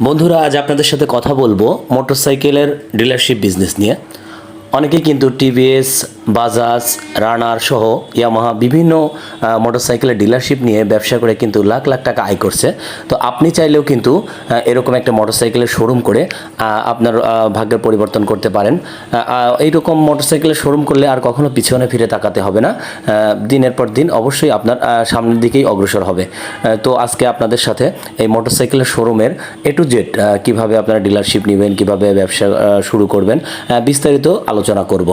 বন্ধুরা, আজ আপনাদের সাথে কথা বলবো মোটরসাইকেলের ডিলারশিপ বিজনেস নিয়ে। অনেকেই কিন্তু টিভিএস, বাজাজ, রানার সহ ইয়ামাহা বিভিন্ন মোটরসাইকেলের ডিলারশিপ নিয়ে ব্যবসা করে কিন্তু লাখ লাখ টাকা আয় করছে। তো আপনি চাইলেও কিন্তু এরকম একটা মোটরসাইকেলের শোরুম করে আপনার ভাগ্যের পরিবর্তন করতে পারেন। এইরকম মোটরসাইকেলের শোরুম করলে আর কখনো পিছনে ফিরে তাকাতে হবে না। দিনের পর দিন অবশ্যই আপনার সামনের দিকেই অগ্রসর হবে। তো আজকে আপনাদের সাথে এই মোটরসাইকেলের শোরুমের এ টু জেড কীভাবে আপনারা ডিলারশিপ নেবেন, কীভাবে ব্যবসা শুরু করবেন, বিস্তারিত আলোচনা করব।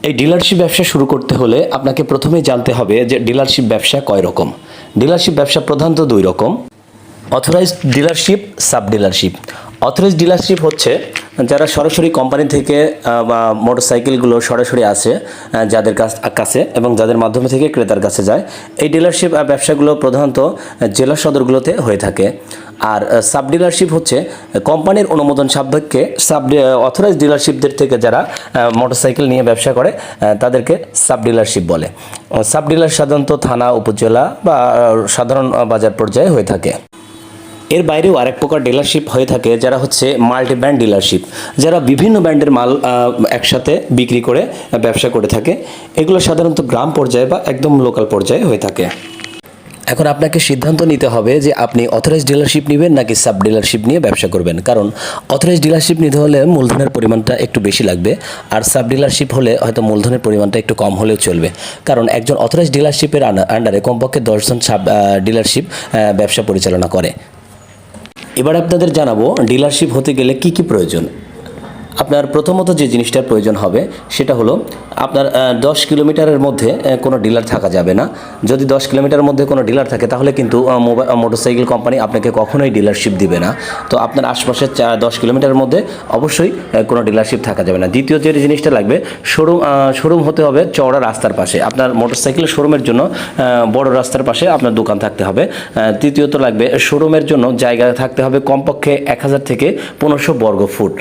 এই ডিলারশিপ ব্যবসা শুরু করতে হলে আপনাকে প্রথমেই জানতে হবে যে ডিলারশিপ ব্যবসা কয় রকম। ডিলারশিপ ব্যবসা প্রধানত দুই রকম: authorised dealership, sub dealership. Authorised dealership হচ্ছে যারা সরাসরি কোম্পানি থেকে মোটরসাইকেলগুলো সরাসরি আসে যাদের কাছে এবং যাদের মাধ্যমে থেকে ক্রেতার কাছে যায়। এই ডিলারশিপ ব্যবসাগুলো প্রধানত জেলা সদরগুলোতে হয়ে থাকে। আর সাব ডিলারশিপ হচ্ছে কোম্পানির অনুমোদন সাপেক্ষে অথরাইজ ডিলারশিপদের থেকে যারা মোটরসাইকেল নিয়ে ব্যবসা করে তাদেরকে সাব ডিলারশিপ বলে। সাব ডিলার সাধারণত থানা, উপজেলা বা সাধারণ বাজার পর্যায়ে হয়ে থাকে। এর বাইরেও আরেক প্রকার ডিলারশিপ হয়ে থাকে যারা হচ্ছে মাল্টি ব্র্যান্ড ডিলারশিপ, যারা বিভিন্ন ব্র্যান্ডের মাল একসাথে বিক্রি করে ব্যবসা করে থাকে। এগুলো সাধারণত গ্রাম পর্যায়ে বা একদম লোকাল পর্যায়ে হয়ে থাকে। এখন আপনাকে সিদ্ধান্ত নিতে হবে যে আপনি অথরাইজ ডিলারশিপ নেবেন নাকি সাব ডিলারশিপ নিয়ে ব্যবসা করবেন। কারণ অথরাইজ ডিলারশিপ নিতে হলে মূলধনের পরিমাণটা একটু বেশি লাগবে, আর সাব ডিলারশিপ হলে হয়তো মূলধনের পরিমাণটা একটু কম হলেও চলবে। কারণ একজন অথরাইজ ডিলারশিপের আন্ডারে কমপক্ষে 10 জন সাব ডিলারশিপ ব্যবসা পরিচালনা করে। এবার আপনাদের জানাবো ডিলারশিপ হতে গেলে কি কি প্রয়োজন। আপনার প্রথমত যে জিনিসটার প্রয়োজন হবে সেটা হলো আপনার 10 কিলোমিটারের মধ্যে কোনো ডিলার থাকা যাবে না। যদি 10 কিলোমিটারের মধ্যে কোনো ডিলার থাকে তাহলে কিন্তু মোটরসাইকেল কোম্পানি আপনাকে কখনোই ডিলারশিপ দিবে না। তো আপনার আশপাশে 10 কিলোমিটারের মধ্যে অবশ্যই কোনো ডিলারশিপ থাকা যাবে না। দ্বিতীয় যে জিনিসটা লাগবে, শোরুম হতে হবে চওড়া রাস্তার পাশে। আপনার মোটরসাইকেলের শোরুমের জন্য বড় রাস্তার পাশে আপনার দোকান থাকতে হবে। তৃতীয়ত লাগবে শোরুমের জন্য জায়গা থাকতে হবে কমপক্ষে 1000 থেকে 1500 বর্গ ফুট।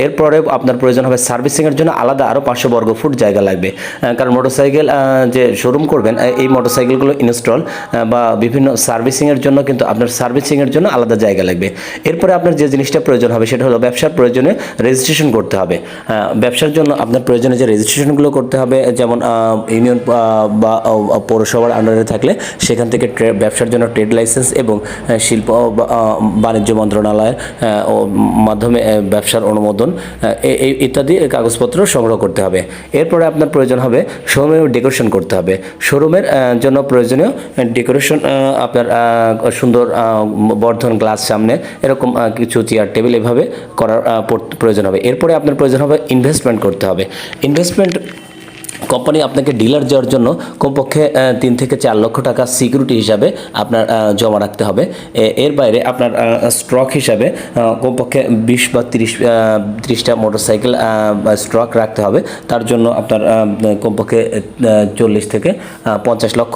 এরপরে আপনার প্রয়োজন হবে সার্ভিসিংয়ের জন্য আলাদা আরও 500 বর্গ ফুট জায়গা লাগবে। কারণ মোটরসাইকেল যে শোরুম করবেন এই মোটরসাইকেলগুলো ইনস্টল বা বিভিন্ন সার্ভিসিংয়ের জন্য কিন্তু আপনার সার্ভিসিংয়ের জন্য আলাদা জায়গা লাগবে। এরপরে আপনার যে জিনিসটা প্রয়োজন হবে সেটা হলো ব্যবসার প্রয়োজনে রেজিস্ট্রেশন করতে হবে। ব্যবসার জন্য আপনার প্রয়োজনে যে রেজিস্ট্রেশনগুলো করতে হবে, যেমন ইউনিয়ন বা পৌরসভার আন্ডারে থাকলে সেখান থেকে ব্যবসার জন্য ট্রেড লাইসেন্স এবং শিল্প বাণিজ্য মন্ত্রণালয়ের মাধ্যমে ব্যবসার অনুমোদন ইত্যাদি কাগজপত্র সংগ্রহ করতে হবে। এরপরে আপনার প্রয়োজন হবে শোরুমের ডেকোরেশন করতে হবে। শোরুমের জন্য প্রয়োজনীয় ডেকোরেশন আপনার সুন্দর বর্ধন গ্লাস সামনে এরকম কিছু চেয়ার টেবিল এভাবে করার প্রয়োজন হবে। এরপরে আপনার প্রয়োজন হবে ইনভেস্টমেন্ট করতে হবে। ইনভেস্টমেন্ট কোম্পানি আপনাকে ডিলার দেওয়ার জন্য কমপক্ষে 3 থেকে 4 লক্ষ টাকা সিকিউরিটি হিসাবে আপনার জমা রাখতে হবে। এর বাইরে আপনার স্টক হিসাবে কমপক্ষে 20 বা 30টা মোটরসাইকেল স্টক রাখতে হবে। তার জন্য আপনার কমপক্ষে 40 থেকে 50 লক্ষ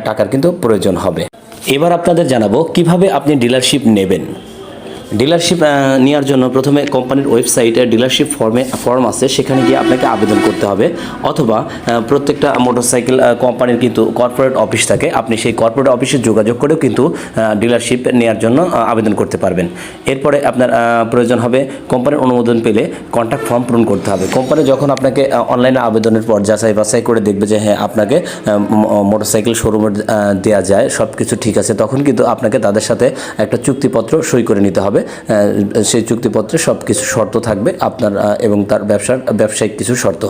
টাকার কিন্তু প্রয়োজন হবে। এবার আপনাদের জানাবো কিভাবে আপনি ডিলারশিপ নেবেন। ডিলারশিপ নেওয়ার জন্য প্রথমে কোম্পানির ওয়েবসাইটে ডিলারশিপ ফর্ম আছে, সেখানে গিয়ে আপনাকে আবেদন করতে হবে। অথবা প্রত্যেকটা মোটরসাইকেল কোম্পানির কিন্তু কর্পোরেট অফিস থাকে, আপনি সেই কর্পোরেট অফিসে যোগাযোগ করেও কিন্তু ডিলারশিপ নেওয়ার জন্য আবেদন করতে পারবেন। এরপরে আপনার প্রয়োজন হবে কোম্পানির অনুমোদন পেলে কন্ট্যাক্ট ফর্ম পূরণ করতে হবে। কোম্পানি যখন আপনাকে অনলাইনে আবেদনের পর যাচাই বাছাই করে দেখবে যে হ্যাঁ আপনাকে মোটরসাইকেল শোরুমে দেওয়া যায়, সব কিছু ঠিক আছে, তখন কিন্তু আপনাকে তাদের সাথে একটা চুক্তিপত্র সই করে নিতে হবে। সেই চুক্তিপত্রে সব কিছু শর্ত থাকবে আপনার এবং তার ব্যবসায়িক কিছু শর্ত।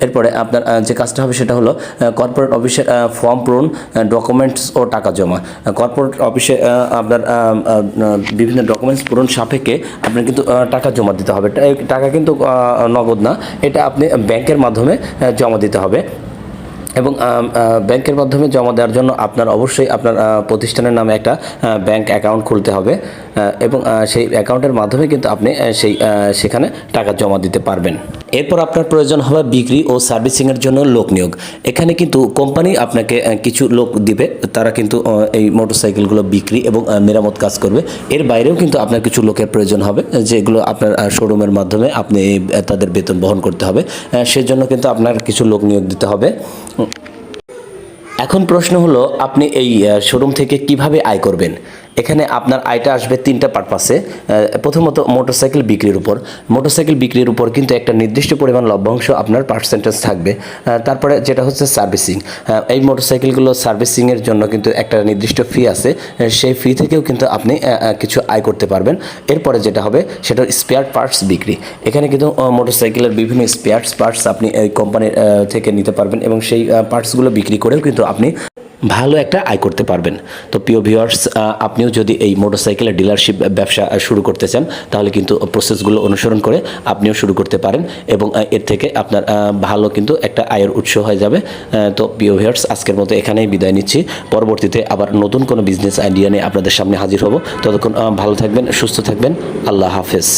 এরপরে আপনার যে কাজটা হবে সেটা হলো কর্পোরেট অফিসের ফর্ম পূরণ, ডকুমেন্টস ও টাকা জমা। কর্পোরেট অফিসে আপনার বিভিন্ন ডকুমেন্টস পূরণ সাপেক্ষে আপনার কিন্তু টাকা জমা দিতে হবে। টাকা কিন্তু নগদ না, এটা আপনি ব্যাংকের মাধ্যমে জমা দিতে হবে। এবং ব্যাংকের মাধ্যমে জমা দেওয়ার জন্য আপনার অবশ্যই আপনার প্রতিষ্ঠানের নামে একটা ব্যাংক অ্যাকাউন্ট খুলতে হবে এবং সেই অ্যাকাউন্টের মাধ্যমে কিন্তু আপনি সেখানে টাকা জমা দিতে পারবেন। এরপর আপনার প্রয়োজন হবে বিক্রি ও সার্ভিসিংয়ের জন্য লোক নিয়োগ। এখানে কিন্তু কোম্পানি আপনাকে কিছু লোক দিবে, তারা কিন্তু এই মোটরসাইকেলগুলো বিক্রি এবং মেরামত কাজ করবে। এর বাইরেও কিন্তু আপনার কিছু লোকের প্রয়োজন হবে, যেগুলো আপনার শোরুমের মাধ্যমে আপনি তাদের বেতন বহন করতে হবে। সেজন্য কিন্তু আপনার কিছু লোক নিয়োগ দিতে হবে। এখন প্রশ্ন হলো আপনি এই শোরুম থেকে কিভাবে আয় করবেন। এখানে আপনার আয়টা আসবে তিনটা পারপাসে। প্রথমত মোটরসাইকেল বিক্রির উপর। মোটরসাইকেল বিক্রির উপর কিন্তু একটা নির্দিষ্ট পরিমাণ লভ্যাংশ আপনার পার্সেন্টেজ থাকবে। তারপরে যেটা হচ্ছে সার্ভিসিং। এই মোটরসাইকেলগুলো সার্ভিসিংয়ের জন্য কিন্তু একটা নির্দিষ্ট ফি আছে, সেই ফি থেকেও কিন্তু আপনি কিছু আয় করতে পারবেন। এরপরে যেটা হবে সেটা স্পেয়ার পার্টস বিক্রি। এখানে কিন্তু মোটরসাইকেলের বিভিন্ন পার্টস আপনি এই কোম্পানির থেকে নিতে পারবেন এবং সেই পার্টসগুলো বিক্রি করেও কিন্তু আপনি ভালো একটা আয় করতে পারবেন। তো প্রিয় ভিউয়ার্স, আপনিও যদি এই মোটরসাইকেলের ডিলারশিপ ব্যবসা শুরু করতে চান তাহলে কিন্তু প্রসেসগুলো অনুসরণ করে আপনিও শুরু করতে পারেন এবং এর থেকে আপনার ভালো কিন্তু একটা আয়ের উৎস হয়ে যাবে। তো প্রিয় ভিউয়ার্স, আজকের মতো এখানেই বিদায় নিচ্ছি। পরবর্তীতে আবার নতুন কোনো বিজনেস আইডিয়া নিয়ে আপনাদের সামনে হাজির হব। ততক্ষণ ভালো থাকবেন, সুস্থ থাকবেন। আল্লাহ হাফেজ।